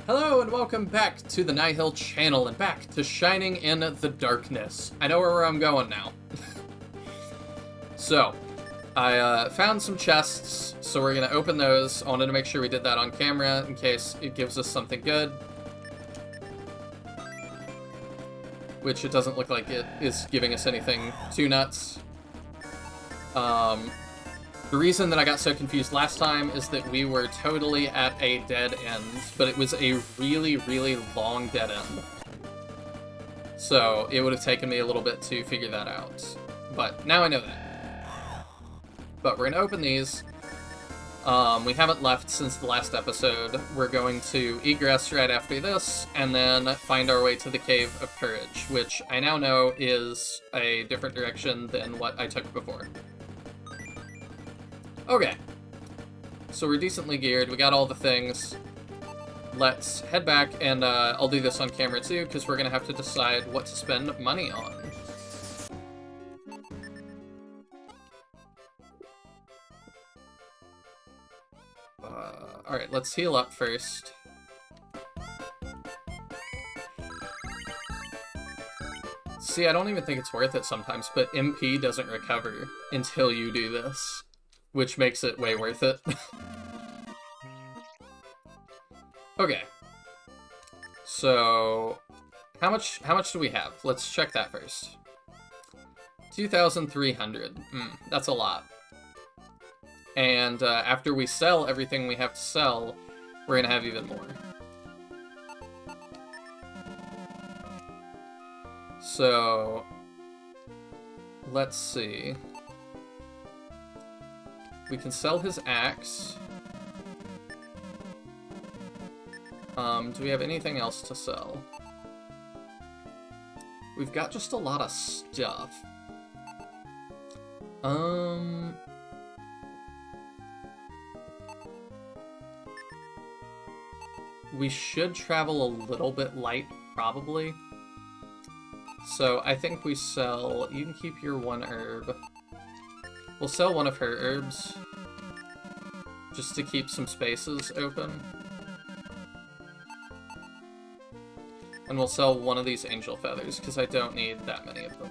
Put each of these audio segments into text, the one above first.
Hello and welcome back to the Nihil channel and back to Shining in the Darkness. I know where I'm going now. So, I found some chests, so we're going to open those. I wanted to make sure we did that on camera in case it gives us something good. Which it doesn't look like it is giving us anything too nuts. The reason that I got so confused last time is that we were totally at a dead end, but it was a really, really long dead end. So it would have taken me a little bit to figure that out. But now I know that. But we're going to open these. We haven't left since the last episode. We're going to egress right after this, and then find our way to the Cave of Courage, which I now know is a different direction than what I took before. Okay, so we're decently geared, we got all the things. Let's head back, and I'll do this on camera too, because we're going to have to decide what to spend money on. Alright, let's heal up first. See, I don't even think it's worth it sometimes, but MP doesn't recover until you do this. Which makes it way worth it. Okay. So, how much do we have? Let's check that first. 2,300. That's a lot. And after we sell everything we have to sell, we're gonna have even more. So, let's see. We can sell his axe. Do we have anything else to sell? We've got just a lot of stuff. We should travel a little bit light, probably. So I think we sell... You can keep your one herb. We'll sell one of her herbs, just to keep some spaces open. And we'll sell one of these angel feathers, because I don't need that many of them.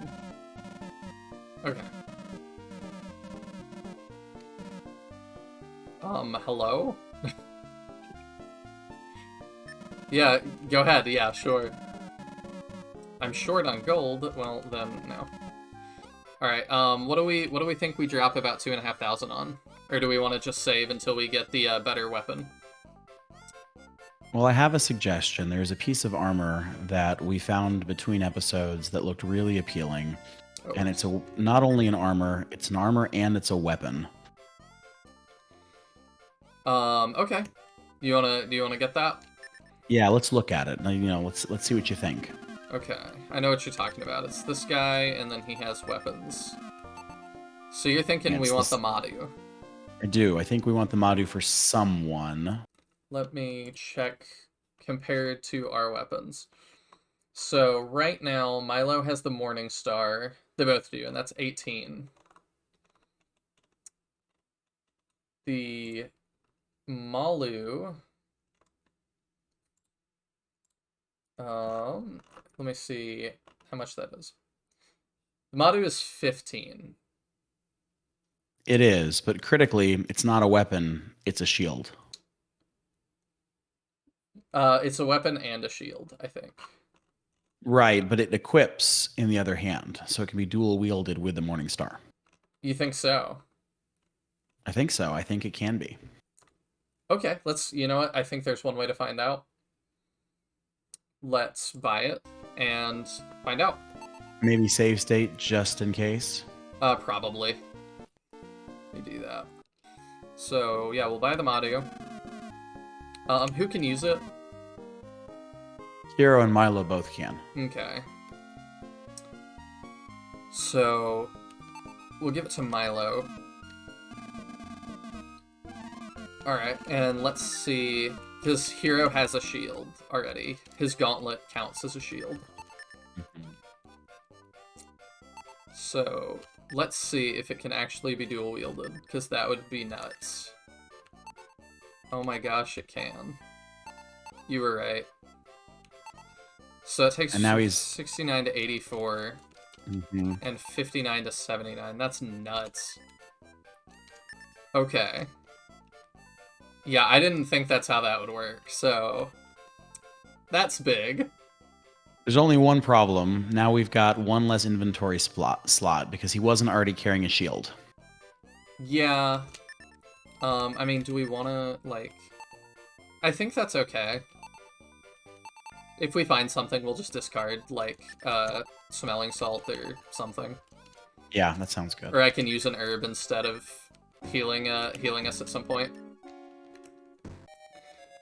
Okay. Hello? Yeah, go ahead, yeah, sure. I'm short on gold, well, then, no. Alright, what do we think we drop about 2,500 on? Or do we want to just save until we get the better weapon? Well, I have a suggestion. There's a piece of armor that we found between episodes that looked really appealing. Oh. And it's not only an armor, it's an armor and it's a weapon. Okay. Do you wanna get that? Yeah, let's look at it. Let's see what you think. Okay, I know what you're talking about. It's this guy, and then he has weapons. So you're thinking we want the Madu? I do. I think we want the Madu for someone. Let me check compared to our weapons. So right now, Milo has the Morning Star. They both do, and that's 18. The Malu... let me see how much that is. The Madu is 15. It is, but critically, it's not a weapon, it's a shield. It's a weapon and a shield, I think. Right, but it equips in the other hand, so it can be dual-wielded with the Morning Star. You think so? I think so. I think it can be. Okay, you know what? I think there's one way to find out. Let's buy it and find out. Maybe save state just in case? Probably. Let me do that. So, yeah, we'll buy the Madu. Who can use it? Hero and Milo both can. Okay. So, we'll give it to Milo. Alright, and let's see... His hero has a shield already. His gauntlet counts as a shield. So, let's see if it can actually be dual-wielded, because that would be nuts. Oh my gosh, it can. You were right. So it takes And now he's 69 to 84 mm-hmm. and 59 to 79. That's nuts. Okay. Yeah, I didn't think that's how that would work, so that's big. There's only one problem. Now we've got one less inventory slot because he wasn't already carrying a shield. Yeah. I mean, do we want to, like... I think that's okay. If we find something, we'll just discard, like, smelling salt or something. Yeah, that sounds good. Or I can use an herb instead of healing us at some point.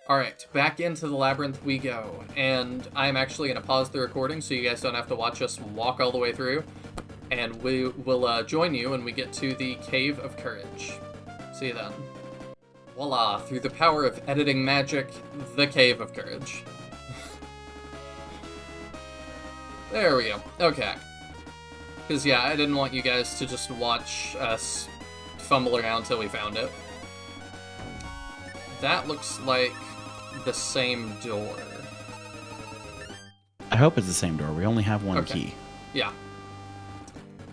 Alright, back into the labyrinth we go. And I'm actually going to pause the recording so you guys don't have to watch us walk all the way through. And we will join you when we get to the Cave of Courage. See you then. Voila, through the power of editing magic, the Cave of Courage. There we go. Okay. Because, yeah, I didn't want you guys to just watch us fumble around till we found it. That looks like the same door. I hope it's the same door. We only have one key. Yeah.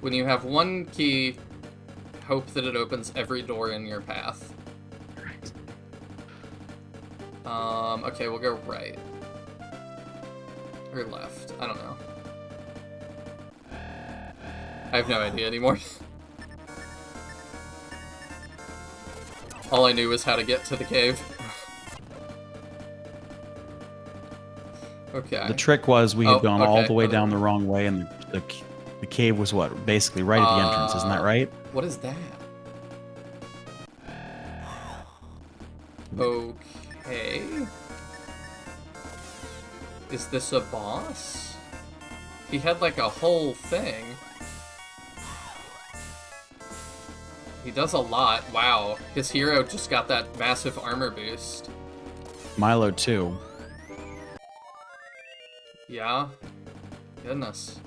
When you have one key, hope that it opens every door in your path. Okay, we'll go right. Or left. I don't know. I have no idea anymore. All I knew was how to get to the cave. Okay. The trick was we had gone all the way down the wrong way, and the cave was what? Basically right at the entrance, isn't that right? What is that? Okay. Is this a boss? He had like a whole thing. He does a lot. Wow. His hero just got that massive armor boost. Milo too. Yeah. Goodness.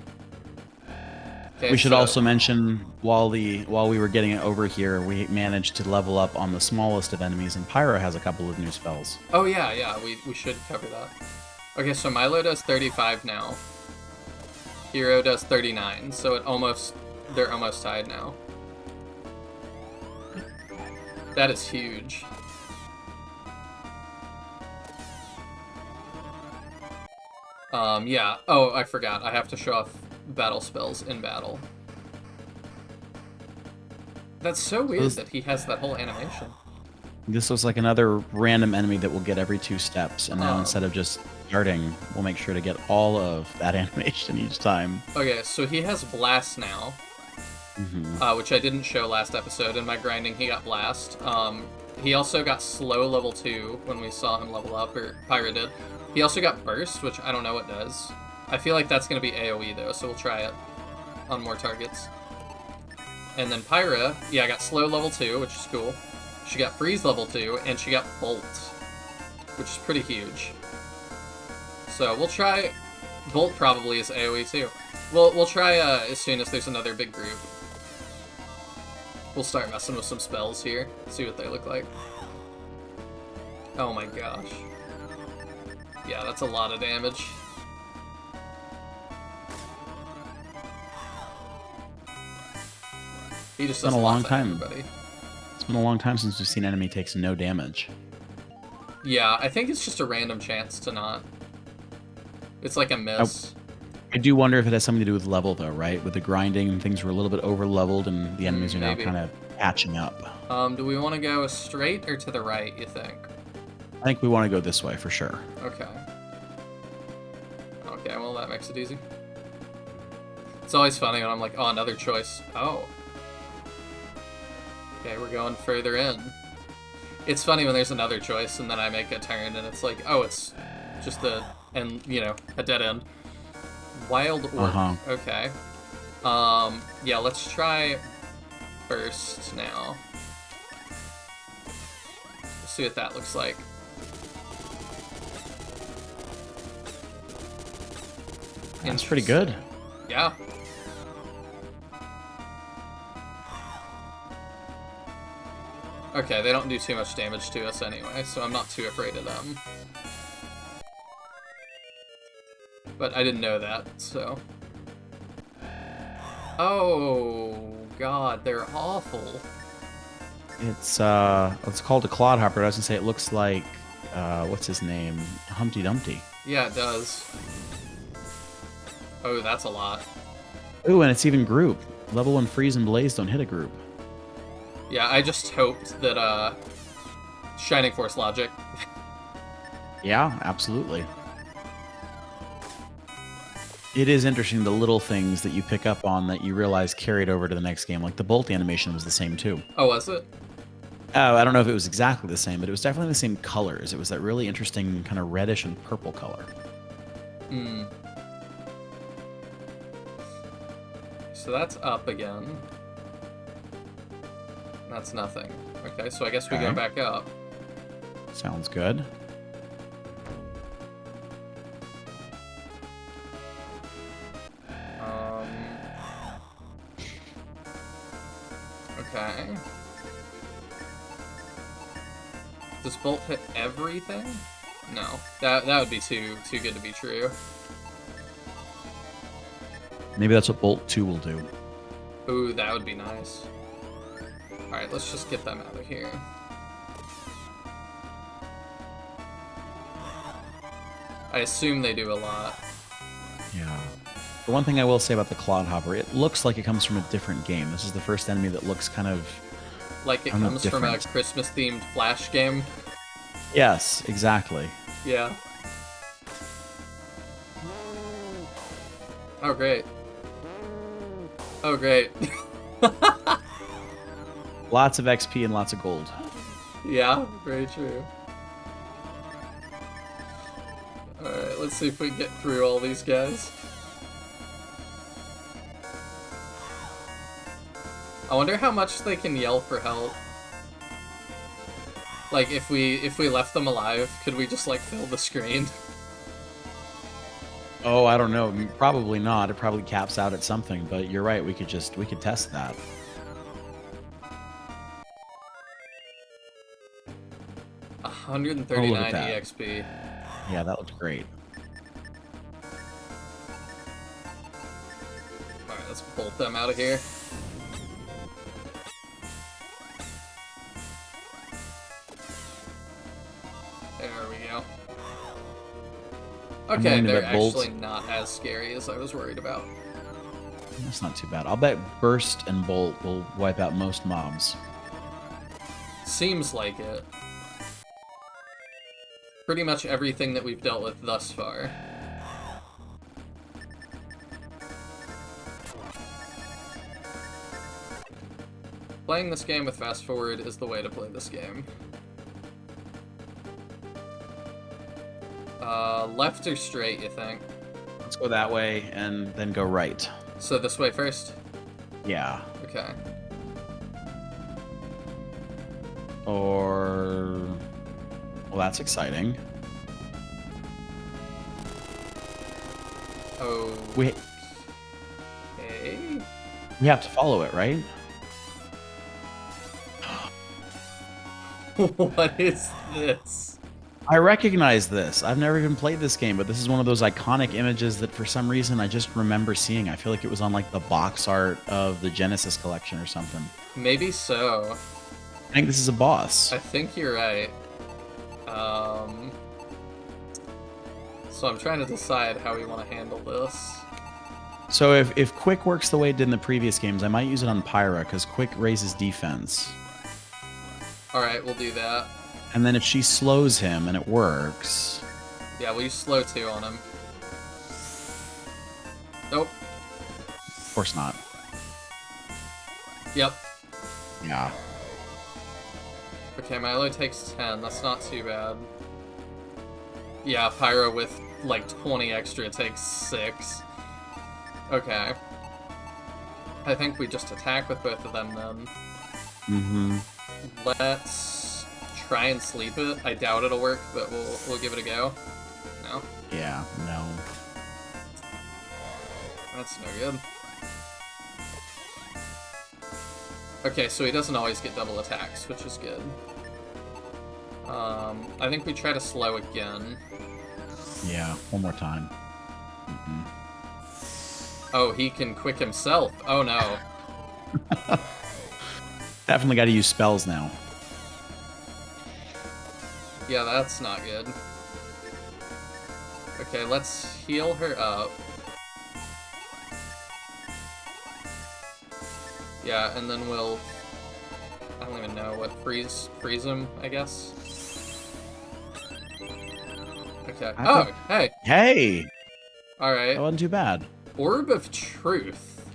Okay, we should also mention while we were getting it over here, we managed to level up on the smallest of enemies, and Pyro has a couple of new spells. Oh yeah, we should cover that. Okay, so Milo does 35 now. Hero does 39, so they're almost tied now. That is huge. Yeah. Oh, I forgot. I have to show off battle spells in battle. That's so weird that he has that whole animation. This was like another random enemy that we'll get every 2 steps, and now instead of just starting, we'll make sure to get all of that animation each time. Okay, so he has Blast now, which I didn't show last episode. In my grinding, he got Blast. He also got Slow level 2 when we saw him level up, or Pyra did. He also got Burst, which I don't know what does. I feel like that's going to be AoE though, so we'll try it on more targets. And then Pyra, yeah, got Slow level 2, which is cool. She got Freeze level 2, and she got Bolt, which is pretty huge. So we'll try... Bolt probably is AoE too. We'll try as soon as there's another big group. We'll start messing with some spells here, see what they look like. Oh my gosh. Yeah, that's a lot of damage. He just does a long time. Everybody. It's been a long time since we've seen enemy takes no damage. Yeah, I think it's just a random chance to not. It's like a miss. I do wonder if it has something to do with level, though, right? With the grinding, things were a little bit over-leveled, and the enemies are now kind of catching up. Do we want to go straight or to the right, you think? I think we want to go this way, for sure. Okay. Okay, well, that makes it easy. It's always funny when I'm like, oh, another choice. Oh. Okay, we're going further in. It's funny when there's another choice, and then I make a turn, and it's like, oh, it's just a dead end. Wild Orc. Okay. Yeah, let's try Burst now. Let's see what that looks like. That's pretty good. Yeah. Okay, they don't do too much damage to us anyway, so I'm not too afraid of them. But I didn't know that, so... Oh, God, they're awful. It's called a clodhopper. I was gonna say it looks like what's his name? Humpty Dumpty. Yeah, it does. Oh, that's a lot. Ooh, and it's even group. Level 1 freeze and blaze don't hit a group. Yeah, I just hoped that Shining Force logic. Yeah, absolutely. It is interesting the little things that you pick up on that you realize carried over to the next game. Like the bolt animation was the same too. Oh, was it? Oh, I don't know if it was exactly the same, but it was definitely the same colors. It was that really interesting kind of reddish and purple color. Hmm. So that's up again. That's nothing. Okay, so I guess we go back up. Sounds good. Okay. Does Bolt hit everything? No. That would be too good to be true. Maybe that's what Bolt 2 will do. Ooh, that would be nice. Alright, let's just get them out of here. I assume they do a lot. Yeah. The one thing I will say about the Clodhopper, it looks like it comes from a different game. This is the first enemy that looks kind of... Like it comes from a Christmas-themed Flash game? Yes, exactly. Yeah. Oh, great. Oh, great. Lots of XP and lots of gold. Yeah, very true. Alright, let's see if we can get through all these guys. I wonder how much they can yell for help. Like, if we left them alive, could we just, like, fill the screen? Oh, I don't know. I mean, probably not. It probably caps out at something, but you're right. We could test that. $139 EXP. Yeah, that looked great. Alright, let's bolt them out of here. There we go. Okay, they're actually not as scary as I was worried about. That's not too bad. I'll bet Burst and Bolt will wipe out most mobs. Seems like it. Pretty much everything that we've dealt with thus far. Playing this game with fast forward is the way to play this game. Left or straight, you think? Let's go that way and then go right. So this way first? Yeah. Okay. Or... Well, that's exciting. Oh. We have to follow it, right? What is this? I recognize this. I've never even played this game, but this is one of those iconic images that for some reason I just remember seeing. I feel like it was on like the box art of the Genesis collection or something. Maybe so. I think this is a boss. I think you're right. So I'm trying to decide how we want to handle this. So if Quick works the way it did in the previous games, I might use it on Pyra, because Quick raises defense. Alright, we'll do that. And then if she slows him and it works... Yeah, we'll use slow 2 on him. Nope. Of course not. Yep. Yeah. Okay, Milo takes 10. That's not too bad. Yeah, Pyro with like 20 extra takes 6. Okay. I think we just attack with both of them then. Mm-hmm. Let's try and sleep it. I doubt it'll work, but we'll give it a go. No? Yeah, no. That's no good. Okay, so he doesn't always get double attacks, which is good. I think we try to slow again. Yeah, one more time. Mm-mm. Oh, he can quick himself. Oh no. Definitely got to use spells now. Yeah, that's not good. Okay, let's heal her up. Yeah, and then we'll... I don't even know what, freeze him, I guess? Okay. Oh, hey! Hey! Alright. That wasn't too bad. Orb of Truth.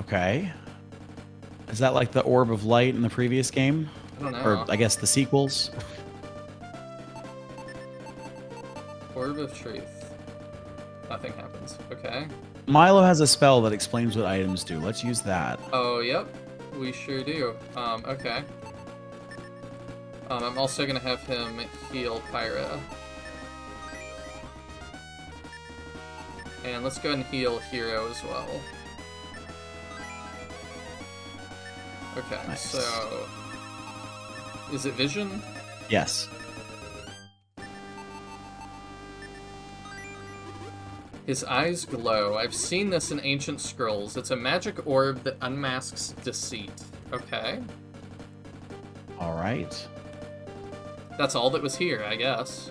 Okay. Is that like the Orb of Light in the previous game? I don't know. Or, I guess, the sequels? Orb of Truth. Nothing happens. Okay. Milo has a spell that explains what items do. Let's use that. Oh, yep. We sure do. Okay. I'm also gonna have him heal Pyra. And let's go ahead and heal Hero as well. Okay, Nice. so... Is it Vision? Yes. His eyes glow. I've seen this in ancient scrolls. It's a magic orb that unmasks deceit. Okay. Alright. That's all that was here, I guess.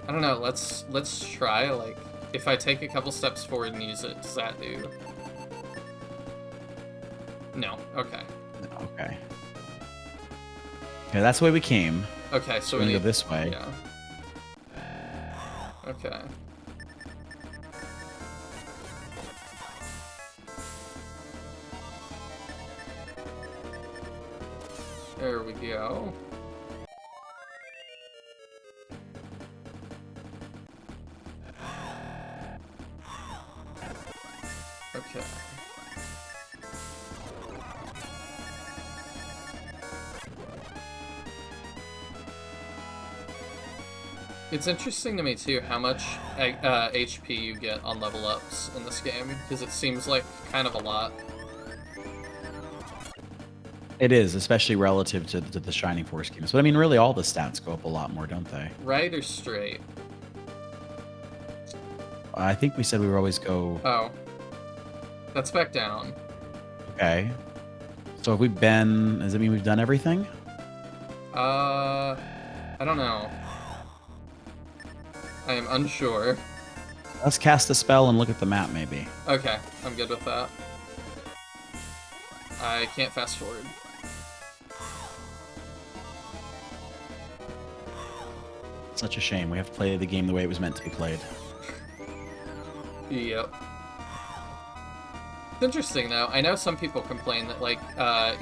I don't know, let's try, like, if I take a couple steps forward and use it, does that do? No, okay. Okay. Okay, that's the way we came. Okay, so We're we gonna need... go this way. Yeah. Okay. There we go. Okay. It's interesting to me, too, how much HP you get on level ups in this game, because it seems like kind of a lot. It is, especially relative to the Shining Force games. But I mean, really, all the stats go up a lot more, don't they? Right or straight? I think we said we would always go... Oh. That's back down. Okay. So have we been... Does it mean we've done everything? I don't know. I am unsure. Let's cast a spell and look at the map, maybe. Okay, I'm good with that. I can't fast forward. Such a shame. We have to play the game the way it was meant to be played. Yep. It's interesting, though. I know some people complain that, like,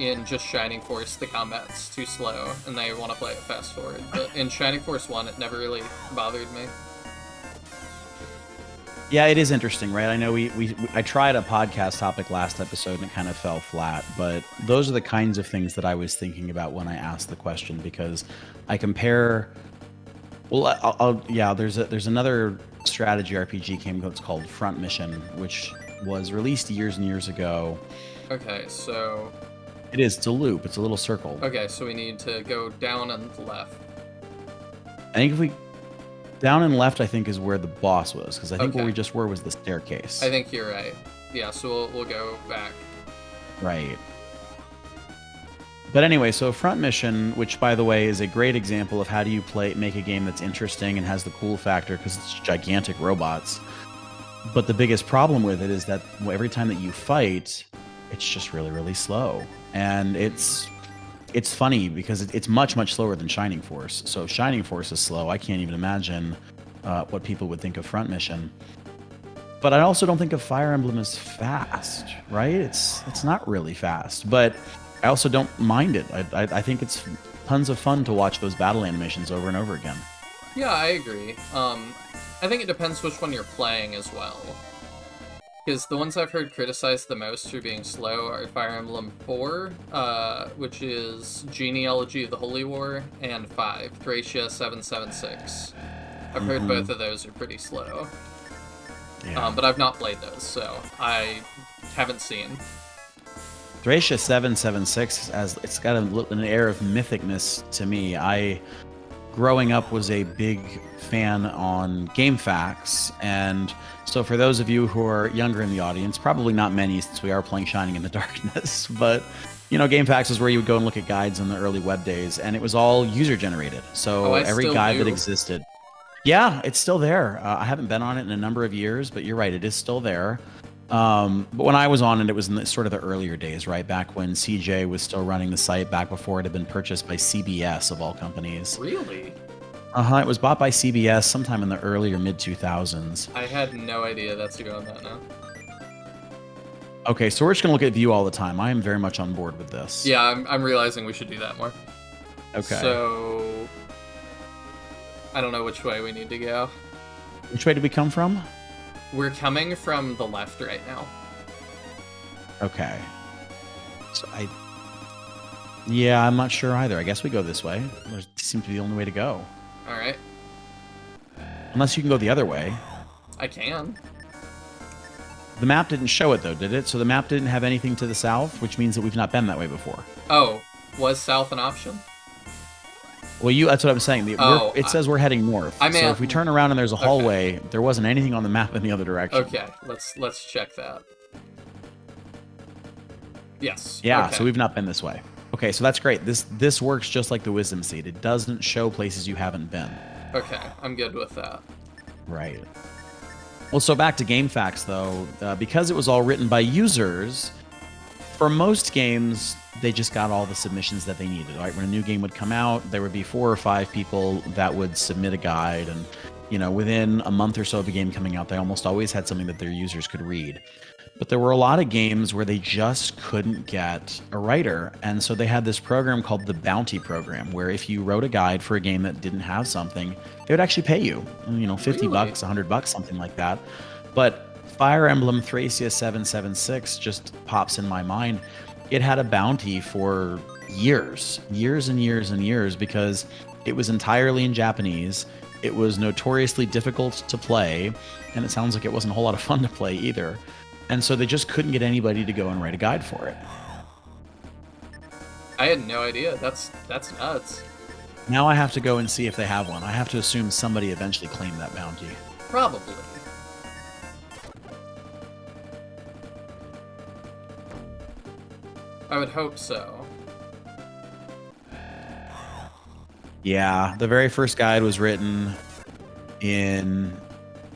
in just Shining Force, the combat's too slow, and they want to play it fast forward. But in Shining Force 1, it never really bothered me. Yeah, it is interesting, right? I know I tried a podcast topic last episode and it kind of fell flat, but those are the kinds of things that I was thinking about when I asked the question, because I compare. Well, yeah, there's another strategy RPG game that's called Front Mission, which was released years and years ago. Okay, so... It's a loop. It's a little circle. Okay, so we need to go down and left. I think if we... Down and left, I think, is where the boss was, because I think where we just were was the staircase. I think you're right. Yeah, so we'll go back. Right. But anyway, so Front Mission, which, by the way, is a great example of how do you make a game that's interesting and has the cool factor, because it's gigantic robots. But the biggest problem with it is that every time that you fight, it's just really, really slow. And it's funny because it's much, much slower than Shining Force. So if Shining Force is slow, I can't even imagine what people would think of Front Mission. But I also don't think of Fire Emblem as fast, right? It's not really fast, but I also don't mind it. I think it's tons of fun to watch those battle animations over and over again. Yeah, I agree. I think it depends which one you're playing as well. Because the ones I've heard criticized the most for being slow are Fire Emblem 4, which is Genealogy of the Holy War, and 5, Thracia 776. I've heard both of those are pretty slow. Yeah. But I've not played those, so I haven't seen. Thracia 776, it's got an air of mythicness to me. I growing up was a big fan on GameFAQs, and so for those of you who are younger in the audience, probably not many since we are playing Shining in the Darkness, but GameFAQs is where you would go and look at guides in the early web days, and it was all user generated. So I every still guide do. that existed. Yeah, it's still there. I haven't been on it in a number of years, but you're right, it is still there. But when I was on it, it was in sort of the earlier days, right? Back when CJ was still running the site, back before it had been purchased by CBS of all companies. Really? It was bought by CBS sometime in the early or mid 2000s. I had no idea that's who owned that now. Okay, so we're just gonna look at view all the time. I am very much on board with this. Yeah, I'm realizing we should do that more. Okay. So I don't know which way we need to go. Which way did we come from? We're coming from the left right now. Okay. So yeah, I'm not sure either. I guess we go this way. It seems to be the only way to go. All right. Unless you can go the other way. I can. The map didn't show it though, did it? So the map didn't have anything to the south, which means that we've not been that way before. Oh, was south an option? Well, that's what I'm saying. It says we're heading north. So if we turn around and there's a hallway, there wasn't anything on the map in the other direction. Okay, let's check that. Yes. Yeah, okay. So we've not been this way. Okay, so that's great. This works just like the wisdom seed. It doesn't show places you haven't been. Okay, I'm good with that. Right. Well, so back to GameFAQs though, because it was all written by users, for most games, they just got all the submissions that they needed, right? When a new game would come out, there would be 4 or 5 people that would submit a guide, and within a month or so of a game coming out, they almost always had something that their users could read. But there were a lot of games where they just couldn't get a writer, and so they had this program called the Bounty Program, where if you wrote a guide for a game that didn't have something, they would actually pay you, $50, $100, something like that. But Fire Emblem Thracia 776 just pops in my mind. It had a bounty for years and years and years because it was entirely in Japanese. It was notoriously difficult to play, and it sounds like it wasn't a whole lot of fun to play either. And so they just couldn't get anybody to go and write a guide for it. I had no idea. That's nuts. Now I have to go and see if they have one. I have to assume somebody eventually claimed that bounty. Probably. I would hope so. Yeah, the very first guide was written in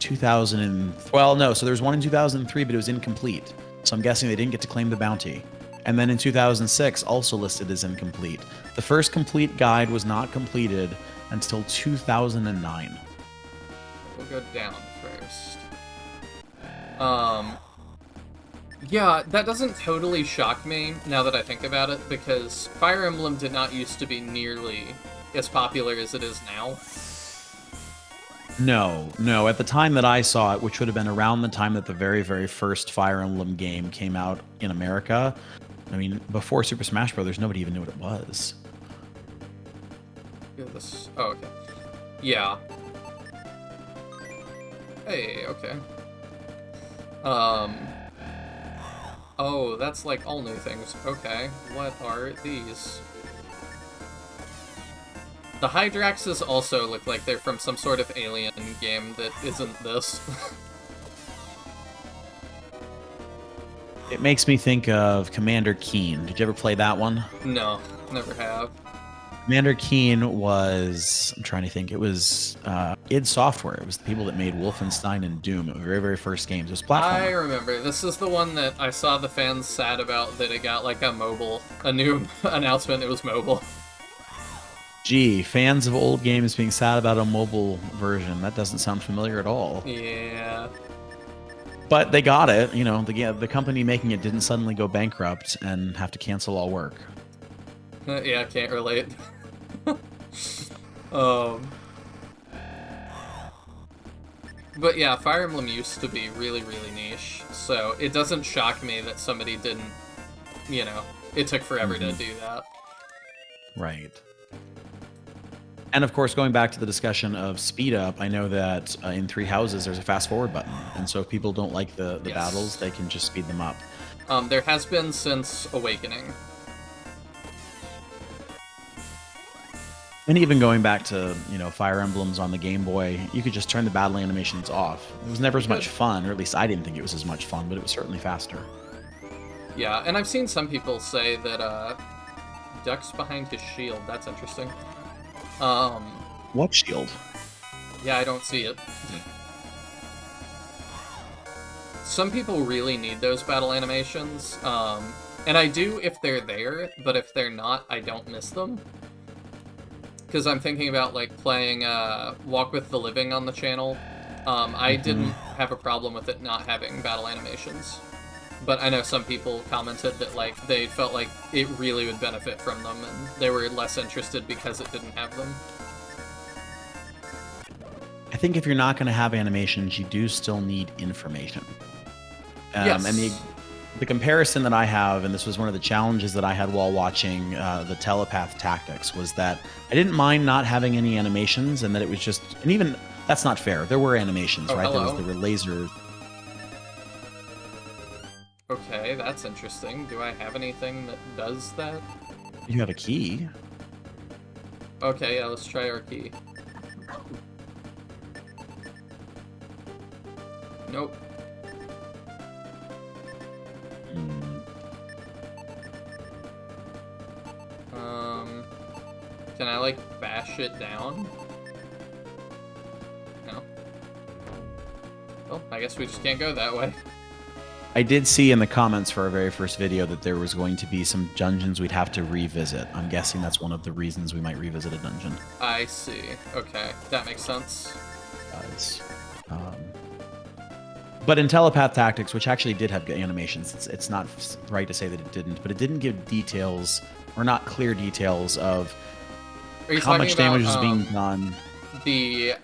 2000 well, no, so there was one in 2003, but it was incomplete. So I'm guessing they didn't get to claim the bounty. And then in 2006, also listed as incomplete. The first complete guide was not completed until 2009. We'll go down first. Yeah, that doesn't totally shock me now that I think about it, because Fire Emblem did not used to be nearly as popular as it is now. No. At the time that I saw it, which would have been around the time that the very, very first Fire Emblem game came out in America, I mean, before Super Smash Bros., nobody even knew what it was. Oh, okay. Yeah. Hey, okay. Oh, that's like all new things. Okay, what are these? The Hydraxes also look like they're from some sort of alien game that isn't this. It makes me think of Commander Keen. Did you ever play that one? No, never have. Commander Keen was, I'm trying to think, it was id Software. It was the people that made Wolfenstein and Doom, the very, very first games. It was platformer. I remember. This is the one that I saw the fans sad about that it got like a new announcement it was mobile. Gee, fans of old games being sad about a mobile version. That doesn't sound familiar at all. Yeah. But they got it. The company making it didn't suddenly go bankrupt and have to cancel all work. Yeah, I can't relate. But yeah, Fire Emblem used to be really, really niche, so it doesn't shock me that somebody didn't, it took forever to do that. Right. And of course, going back to the discussion of speed up, I know that in Three Houses there's a fast forward button, and so if people don't like the Yes. battles, they can just speed them up. There has been since Awakening. And even going back to, Fire Emblems on the Game Boy, you could just turn the battle animations off. It was never as much fun, or at least I didn't think it was as much fun, but it was certainly faster. Yeah, and I've seen some people say that ducks behind his shield. That's interesting. What shield? Yeah, I don't see it. Some people really need those battle animations, and I do if they're there, but if they're not, I don't miss them. Because I'm thinking about, like, playing Walk with the Living on the channel. I didn't have a problem with it not having battle animations. But I know some people commented that, like, they felt like it really would benefit from them, and they were less interested because it didn't have them. I think if you're not going to have animations, you do still need information. Yes. And the comparison that I have, and this was one of the challenges that I had while watching the Telepath Tactics, was that I didn't mind not having any animations, and that it was just, and even, that's not fair. There were animations, right? Hello. There were lasers. Okay, that's interesting. Do I have anything that does that? You have a key. Okay, yeah, let's try our key. Nope. Can I, like, bash it down? No. Well, I guess we just can't go that way. I did see in the comments for our very first video that there was going to be some dungeons we'd have to revisit. I'm guessing that's one of the reasons we might revisit a dungeon. I see. Okay, that makes sense. But in Telepath Tactics, which actually did have animations, it's not right to say that it didn't, but it didn't give details, or not clear details of how much damage was being done. The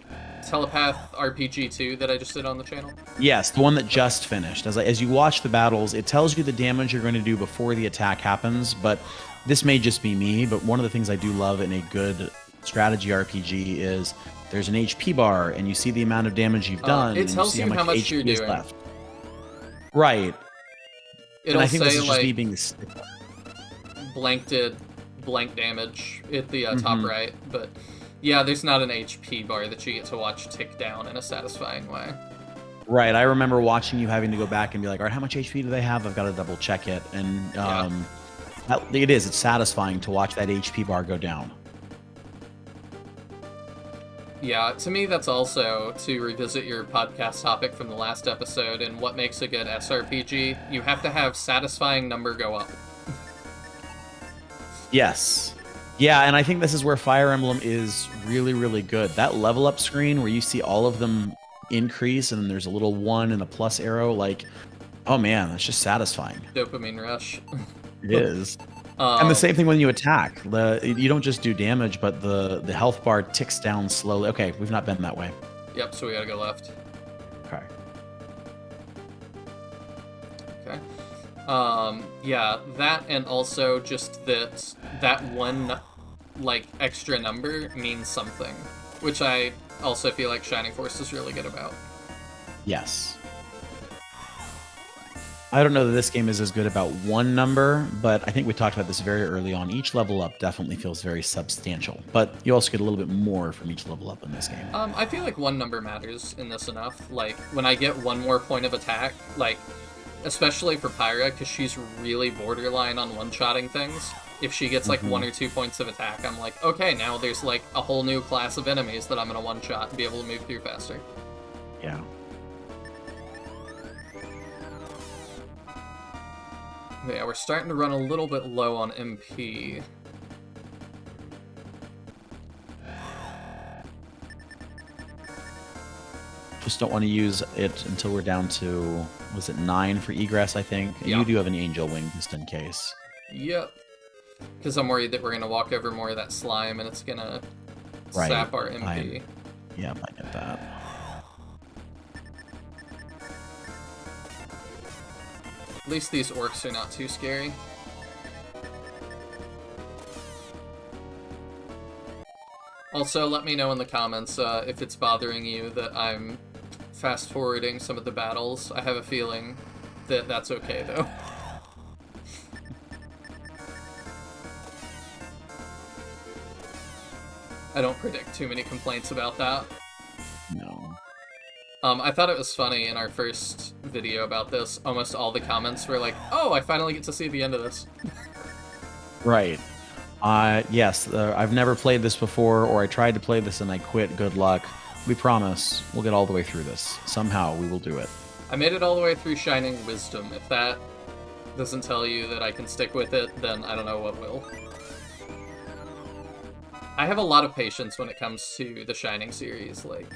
Telepath RPG 2 that I just did on the channel? Yes, the one that just finished. As you watch the battles, it tells you the damage you're going to do before the attack happens, but this may just be me, but one of the things I do love in a good strategy RPG is there's an HP bar, and you see the amount of damage you've done, it tells and you see how much HP you're is doing. Left. Right. It'll and I think say, this is just like, me being blank damage at the top right, but yeah, there's not an HP bar that you get to watch tick down in a satisfying way. Right, I remember watching you having to go back and be like, all right, how much HP do they have? I've got to double check it, and it's satisfying to watch that HP bar go down. Yeah, to me, that's also, to revisit your podcast topic from the last episode, and what makes a good SRPG, you have to have satisfying number go up. Yes. Yeah, and I think this is where Fire Emblem is really, really good. That level up screen where you see all of them increase, and there's a little 1 and a plus arrow, like, oh man, that's just satisfying. Dopamine rush. It is. And the same thing when you attack. You don't just do damage, but the health bar ticks down slowly. Okay, we've not been that way. Yep, so we gotta go left. Okay. Okay. Yeah, that, and also just that one, like, extra number means something, which I also feel like Shining Force is really good about. Yes. I don't know that this game is as good about one number, but I think we talked about this very early on. Each level up definitely feels very substantial, but you also get a little bit more from each level up in this game. I feel like one number matters in this enough. Like, when I get one more point of attack, like, especially for Pyra, because she's really borderline on one-shotting things. If she gets, like, 1 or 2 points of attack, I'm like, okay, now there's, like, a whole new class of enemies that I'm gonna one-shot and be able to move through faster. Yeah. Yeah, we're starting to run a little bit low on MP. Just don't want to use it until we're down to, was it 9 for egress, I think? And yeah. You do have an angel wing just in case. Yep. Because I'm worried that we're going to walk over more of that slime and it's going to sap our MP. Yeah, I get that. At least these orcs are not too scary. Also, let me know in the comments if it's bothering you that I'm fast-forwarding some of the battles. I have a feeling that that's okay, though. I don't predict too many complaints about that. No. I thought it was funny in our first video about this, almost all the comments were like, oh, I finally get to see the end of this. Right. Yes, I've never played this before, or I tried to play this and I quit. Good luck. We promise we'll get all the way through this. Somehow we will do it. I made it all the way through Shining Wisdom. If that doesn't tell you that I can stick with it, then I don't know what will. I have a lot of patience when it comes to the Shining series, like...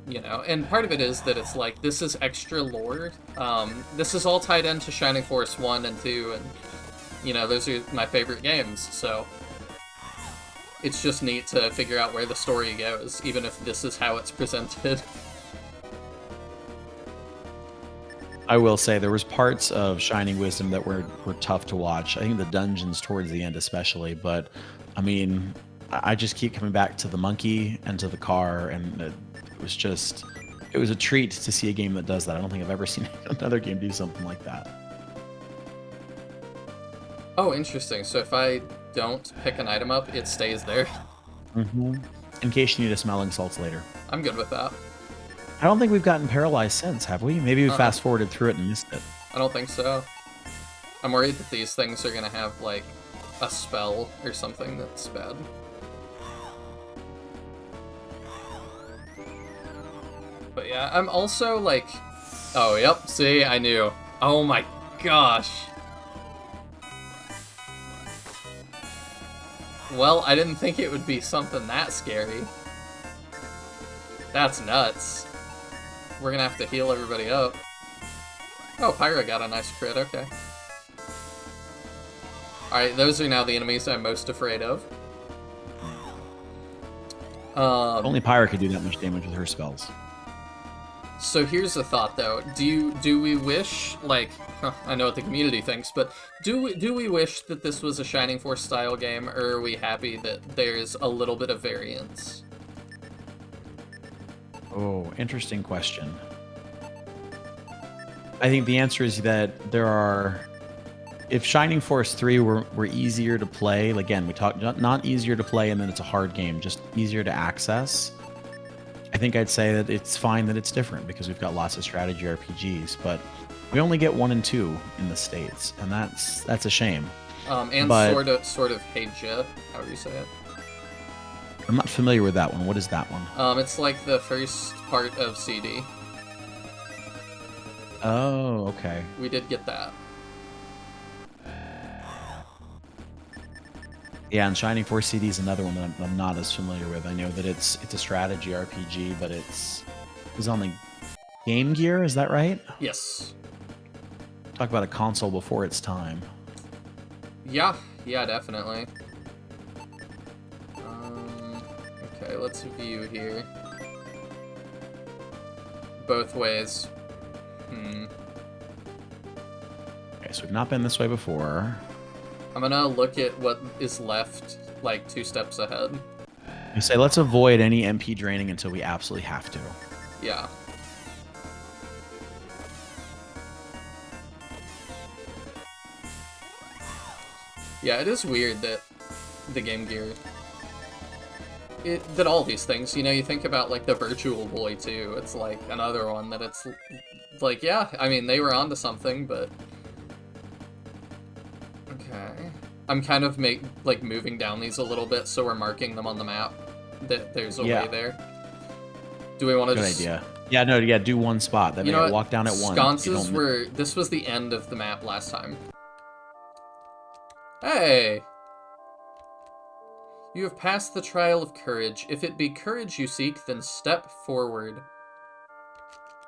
You know, and part of it is that it's like, this is extra lore. This is all tied into Shining Force 1 and 2, and, you know, those are my favorite games, so... It's just neat to figure out where the story goes, even if this is how it's presented. I will say there was parts of Shining Wisdom that were tough to watch. I think the dungeons towards the end especially, but, I mean, I just keep coming back to the monkey and to the car, and it was a treat to see a game that does that. I don't think I've ever seen another game do something like that. Oh, interesting. So if I don't pick an item up, it stays there. Mm-hmm. In case you need a smelling salts later. I'm good with that. I don't think we've gotten paralyzed since, have we? Maybe we fast-forwarded through it and missed it. I don't think so. I'm worried that these things are gonna have, like, a spell or something that's bad. But yeah, I'm also, like... Oh, yep, see, I knew. Oh my gosh. Well, I didn't think it would be something that scary. That's nuts. We're gonna have to heal everybody up. Oh, Pyra got a nice crit, okay. Alright, those are now the enemies I'm most afraid of. Only Pyra could do that much damage with her spells. So here's a thought, though. Do we wish, like, I know what the community thinks, but do we wish that this was a Shining Force style game, or are we happy that there's a little bit of variance? Oh, interesting question. I think the answer is that there are... If Shining Force 3 were easier to play, again, we talked not easier to play and then it's a hard game, just easier to access, I think I'd say that it's fine that it's different because we've got lots of strategy RPGs, but we only get 1 and 2 in the States, and that's a shame. And but sort of Heija, however you say it. I'm not familiar with that one. What is that one? It's like the first part of CD. Oh, okay. We did get that. Yeah, and Shining Force CD is another one that I'm not as familiar with. I know that it's a strategy RPG, but it was on the Game Gear, is that right? Yes. Talk about a console before its time. Yeah, definitely. Okay, let's view here. Both ways. Okay, so we've not been this way before. I'm gonna look at what is left, like, 2 steps ahead. You say, let's avoid any MP draining until we absolutely have to. Yeah. Yeah, it is weird that the Game Gear... that all these things, you know, you think about, like, the Virtual Boy, too. It's, like, another one that it's... Like, yeah, I mean, they were onto something, but... Okay. I'm kind of moving down these a little bit, so we're marking them on the map. That there's a way there. Do we want to just... Good idea. Yeah, no, yeah, do one spot. That way walk down at one. Sconces were... This was the end of the map last time. Hey! You have passed the trial of courage. If it be courage you seek, then step forward.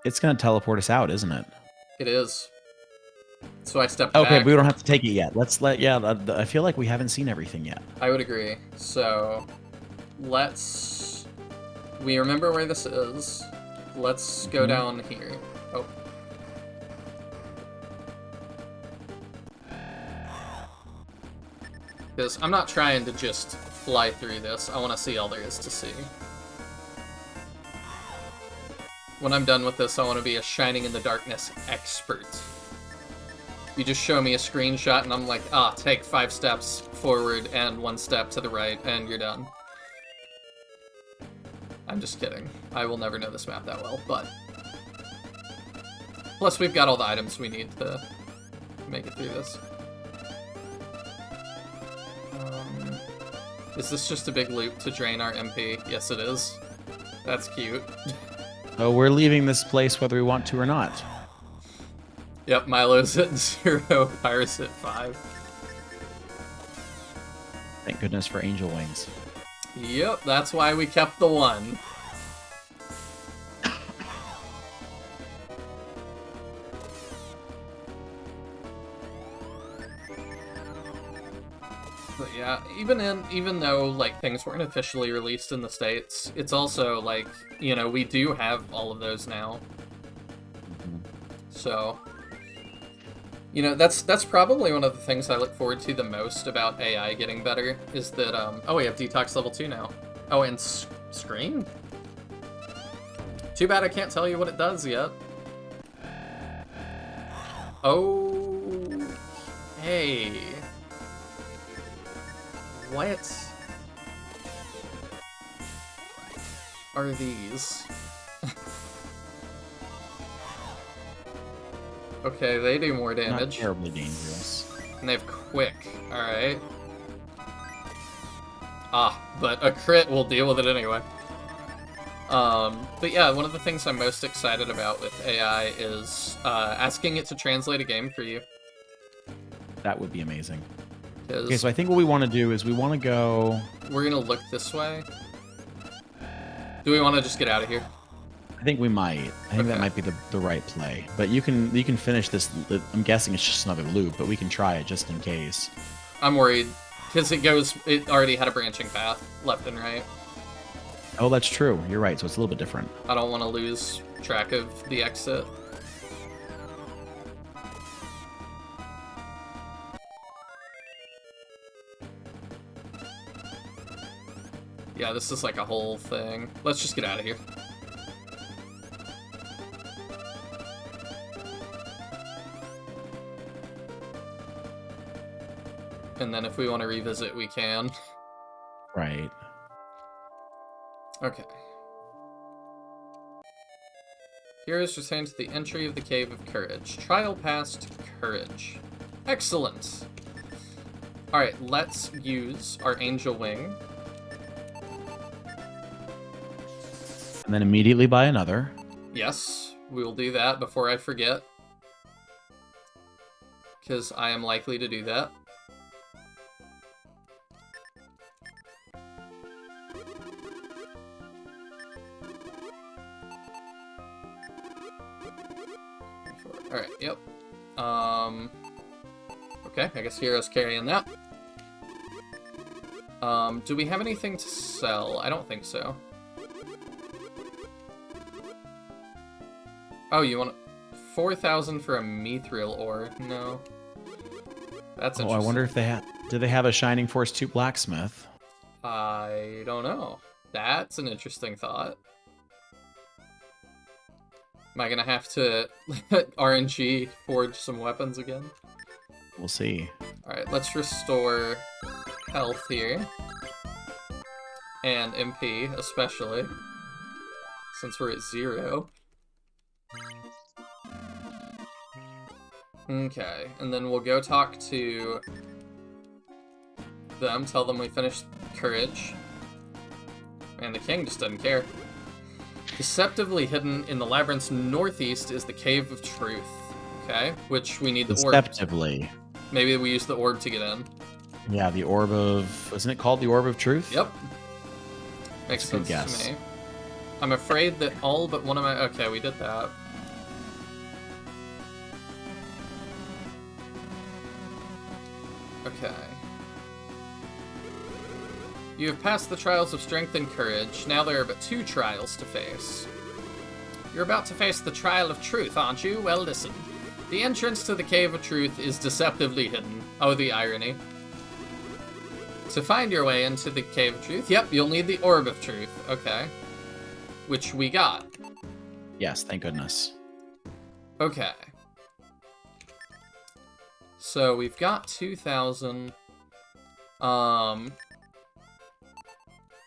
It's going to teleport us out, isn't it? It is. So I stepped back. Okay, but we don't have to take it yet. I feel like we haven't seen everything yet. I would agree. So, we remember where this is. Let's go down here. Oh. Because I'm not trying to just fly through this. I want to see all there is to see. When I'm done with this, I want to be a Shining in the Darkness expert. You just show me a screenshot and I'm like, ah, take 5 steps forward and 1 step to the right, and you're done. I'm just kidding. I will never know this map that well, but... Plus, we've got all the items we need to make it through this. Is this just a big loop to drain our MP? Yes, it is. That's cute. So we're leaving this place whether we want to or not. Yep, Milo's at 0, Pirate's at 5. Thank goodness for angel wings. Yep, that's why we kept the 1. But yeah, even though like things weren't officially released in the States, it's also like, you know, we do have all of those now. So, you know, that's probably one of the things I look forward to the most about AI getting better, is that, oh, we have Detox level 2 now. Oh, and Scream? Too bad I can't tell you what it does yet. Oh, hey. What are these? Okay, they do more damage. Not terribly dangerous. And they have quick, alright. Ah, but a crit will deal with it anyway. But yeah, one of the things I'm most excited about with AI is asking it to translate a game for you. That would be amazing. Okay, so I think what we want to do is we want to go... We're going to look this way. Do we want to just get out of here? I think we might. I think that might be the right play. But you can finish this. I'm guessing it's just another loop, but we can try it just in case. I'm worried, because it already had a branching path, left and right. Oh, that's true. You're right, so it's a little bit different. I don't want to lose track of the exit. Yeah, this is like a whole thing. Let's just get out of here. And then if we want to revisit, we can. Right. Okay. Heroes return to the entry of the Cave of Courage. Trial passed, Courage. Excellent! Alright, let's use our Angel Wing. And then immediately buy another. Yes, we will do that before I forget. Because I am likely to do that. Alright, yep. Okay, I guess Hero's carrying that. Do we have anything to sell? I don't think so. Oh, you want 4,000 for a mithril ore? No. That's interesting. Oh, I wonder if do they have a Shining Force 2 blacksmith? I don't know. That's an interesting thought. Am I gonna have to RNG forge some weapons again? We'll see. Alright, let's restore health here. And MP, especially. Since we're at 0. Okay, and then we'll go talk to them, tell them we finished Courage. Man, the king just doesn't care. Deceptively hidden in the labyrinth's northeast is the Cave of Truth. Okay, which we need the orb. Deceptively. Maybe we use the orb to get in. Yeah, the orb of... Isn't it called the Orb of Truth? Yep. Makes sense to me. I'm afraid that all but one of my... Okay, we did that. Okay. You have passed the trials of strength and courage. Now there are but 2 trials to face. You're about to face the trial of truth, aren't you? Well, listen. The entrance to the Cave of Truth is deceptively hidden. Oh, the irony. To find your way into the Cave of Truth, yep, you'll need the Orb of Truth. Okay. Which we got. Yes, thank goodness. Okay. So we've got 2,000. No,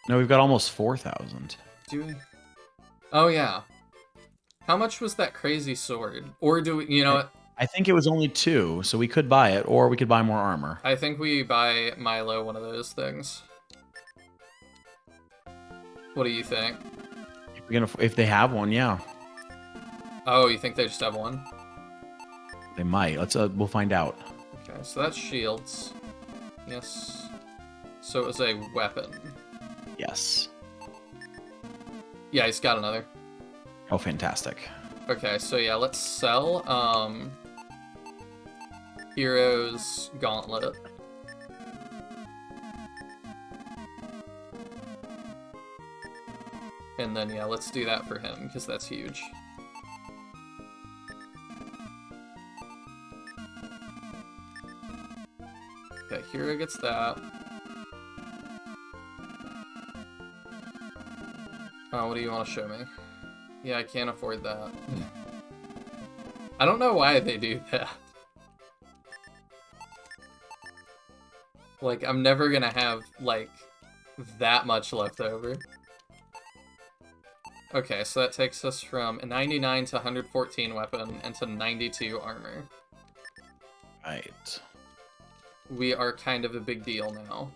we've got almost 4,000. Do we? Oh, yeah. How much was that crazy sword? Or do we, you know what? I think it was only 2, so we could buy it, or we could buy more armor. I think we buy Milo one of those things. What do you think? If they have one, yeah. Oh, you think they just have one? They might. We'll find out. Okay, so that's shields. Yes. So it was a weapon. Yes. Yeah, he's got another. Oh, fantastic. Okay, so yeah, let's sell, Hero's Gauntlet. And then, yeah, let's do that for him, because that's huge. Okay, Hero gets that. Oh, what do you want to show me? Yeah, I can't afford that. I don't know why they do that. Like, I'm never gonna have, like, that much left over. Okay, so that takes us from 99 to 114 weapon and to 92 armor. Right. We are kind of a big deal now.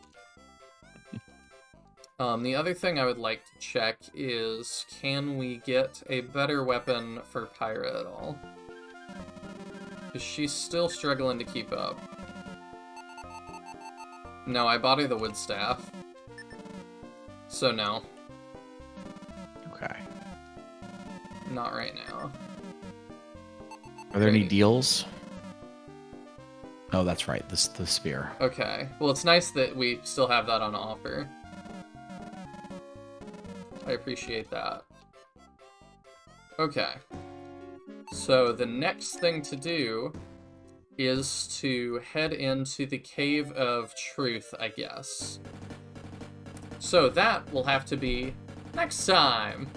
The other thing I would like to check is, can we get a better weapon for Pyra at all? Because she's still struggling to keep up. No, I bought her the wood staff. So no. Okay. Not right now. Are there any deals? Oh, that's right. The spear. Okay. Well, it's nice that we still have that on offer. I appreciate that. Okay. So the next thing to do is to head into the Cave of Truth, I guess. So that will have to be next time.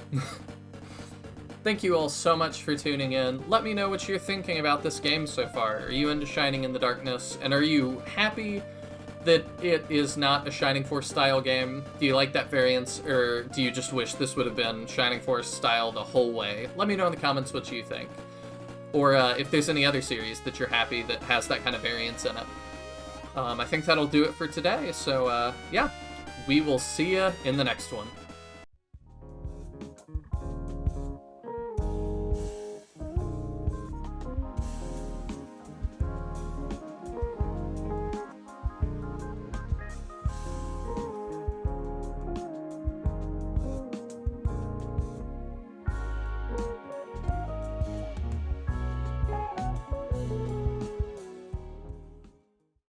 Thank you all so much for tuning in. Let me know what you're thinking about this game so far. Are you into Shining in the Darkness? And are you happy that it is not a Shining Force style game? Do you like that variance, or do you just wish this would have been Shining Force style the whole way? Let me know in the comments what you think. Or if there's any other series that you're happy that has that kind of variance in it. I think that'll do it for today, so yeah, we will see ya in the next one.